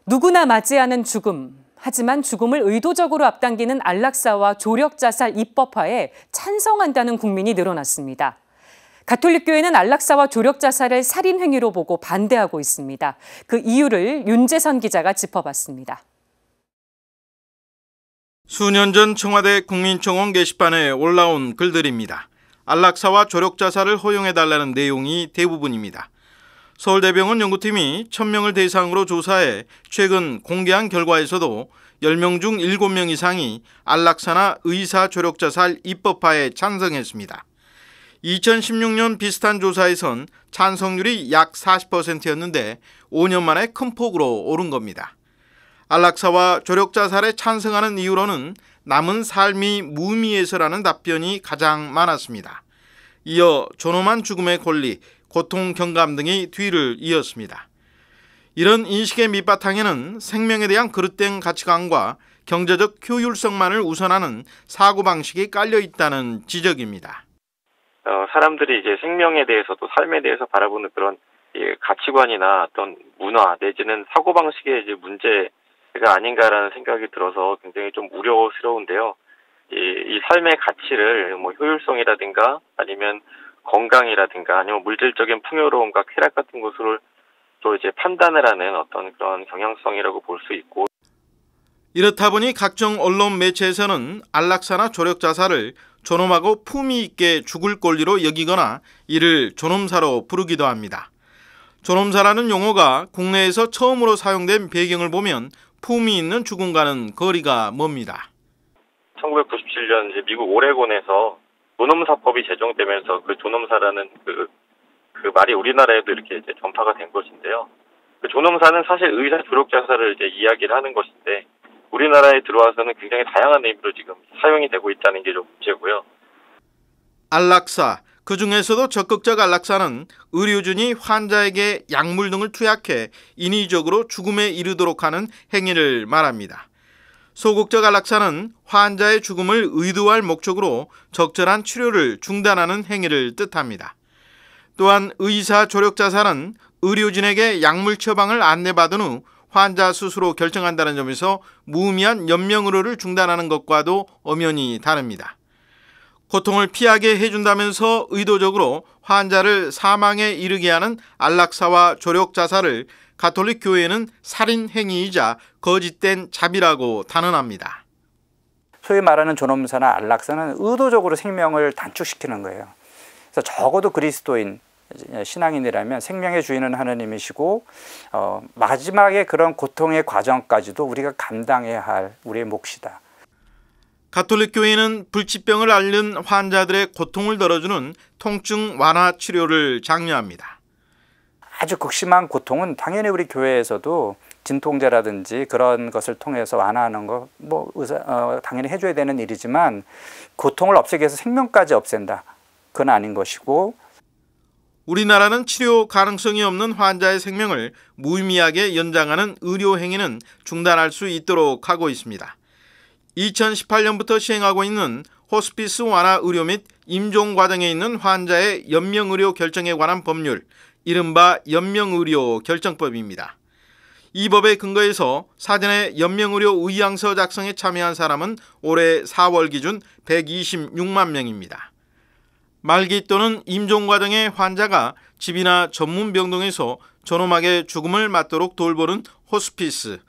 누구나 맞이하는 죽음. 하지만 죽음을 의도적으로 앞당기는 안락사와 조력자살 입법화에 찬성한다는 국민이 늘어났습니다. 가톨릭교회는 안락사와 조력자살을 살인행위로 보고 반대하고 있습니다. 그 이유를 윤재선 기자가 짚어봤습니다. 수년 전 청와대 국민청원 게시판에 올라온 글들입니다. 안락사와 조력자살을 허용해달라는 내용이 대부분입니다. 서울대병원 연구팀이 1000명을 대상으로 조사해 최근 공개한 결과에서도 10명 중 7명 이상이 안락사나 의사조력자살 입법화에 찬성했습니다. 2016년 비슷한 조사에선 찬성률이 약 40%였는데 5년 만에 큰 폭으로 오른 겁니다. 안락사와 조력자살에 찬성하는 이유로는 남은 삶이 무의미해서라는 답변이 가장 많았습니다. 이어 존엄한 죽음의 권리, 고통 경감 등이 뒤를 이었습니다. 이런 인식의 밑바탕에는 생명에 대한 그릇된 가치관과 경제적 효율성만을 우선하는 사고방식이 깔려 있다는 지적입니다. 사람들이 이제 생명에 대해서도 삶에 대해서 바라보는 그런 가치관이나 어떤 문화 내지는 사고방식의 이제 문제가 아닌가라는 생각이 들어서 굉장히 좀 우려스러운데요. 이 삶의 가치를 뭐 효율성이라든가 아니면 건강이라든가 아니면 물질적인 풍요로움과 쾌락 같은 것으로 또 이제 판단을 하는 어떤 그런 경향성이라고 볼 수 있고. 이렇다 보니 각종 언론 매체에서는 안락사나 조력자살을 존엄하고 품위 있게 죽을 권리로 여기거나 이를 존엄사로 부르기도 합니다. 존엄사라는 용어가 국내에서 처음으로 사용된 배경을 보면 품위 있는 죽음과는 거리가 멉니다. 1997년 이제 미국 오레곤에서 존엄사법이 제정되면서 그 존엄사라는 그 말이 우리나라에도 이렇게 이제 전파가 된 것인데요. 그 존엄사는 사실 의사 조력자살을 이제 이야기를 하는 것인데 우리나라에 들어와서는 굉장히 다양한 의미로 지금 사용이 되고 있다는 게 좀 문제고요. 안락사, 그 중에서도 적극적 안락사는 의료진이 환자에게 약물 등을 투약해 인위적으로 죽음에 이르도록 하는 행위를 말합니다. 소극적 안락사는 환자의 죽음을 의도할 목적으로 적절한 치료를 중단하는 행위를 뜻합니다. 또한 의사 조력자살은 의료진에게 약물 처방을 안내받은 후 환자 스스로 결정한다는 점에서 무의미한 연명의료를 중단하는 것과도 엄연히 다릅니다. 고통을 피하게 해준다면서 의도적으로 환자를 사망에 이르게 하는 안락사와 조력자살을 가톨릭 교회는 살인 행위이자 거짓된 자비라고 단언합니다. 소위 말하는 존엄사나 안락사는 의도적으로 생명을 단축시키는 거예요. 그래서 적어도 그리스도인 신앙인이라면 생명의 주인은 하나님이시고 마지막에 그런 고통의 과정까지도 우리가 감당해야 할 우리의 몫이다. 가톨릭 교회는 불치병을 앓는 환자들의 고통을 덜어주는 통증 완화 치료를 장려합니다. 아주 극심한 고통은 당연히 우리 교회에서도 진통제라든지 그런 것을 통해서 완화하는 거 당연히 해줘야 되는 일이지만 고통을 없애기 위해서 생명까지 없앤다. 그건 아닌 것이고 우리나라는 치료 가능성이 없는 환자의 생명을 무의미하게 연장하는 의료 행위는 중단할 수 있도록 하고 있습니다. 2018년부터 시행하고 있는 호스피스 완화 의료 및 임종 과정에 있는 환자의 연명의료 결정에 관한 법률, 이른바 연명의료 결정법입니다. 이 법에 근거해서 사전에 연명의료 의향서 작성에 참여한 사람은 올해 4월 기준 126만 명입니다. 말기 또는 임종 과정에 환자가 집이나 전문 병동에서 존엄하게 죽음을 맞도록 돌보는 호스피스.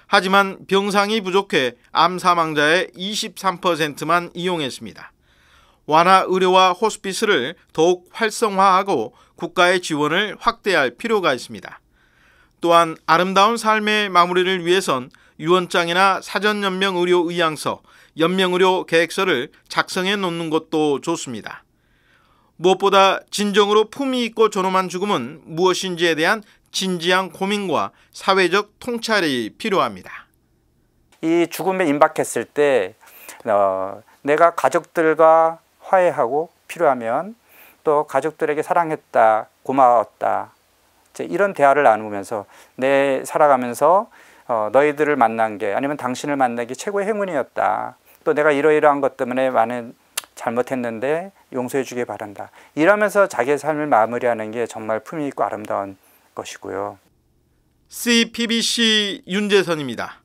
하지만 병상이 부족해 암 사망자의 23%만 이용했습니다. 완화 의료와 호스피스를 더욱 활성화하고 국가의 지원을 확대할 필요가 있습니다. 또한 아름다운 삶의 마무리를 위해선 유언장이나 사전 연명 의료 의향서, 연명 의료 계획서를 작성해 놓는 것도 좋습니다. 무엇보다 진정으로 품위 있고 존엄한 죽음은 무엇인지에 대한 진지한 고민과 사회적 통찰이 필요합니다. 이 죽음에 임박했을 때 내가 가족들과 화해하고 필요하면 또 가족들에게 사랑했다, 고마웠다 이런 대화를 나누면서 내 살아가면서 너희들을 만난 게 아니면 당신을 만난 게 최고의 행운이었다. 또 내가 이러이러한 것 때문에 많은 잘못했는데 용서해 주길 바란다. 이러면서 자기의 삶을 마무리하는 게 정말 품위 있고 아름다운 것이고요. CPBC 윤재선입니다.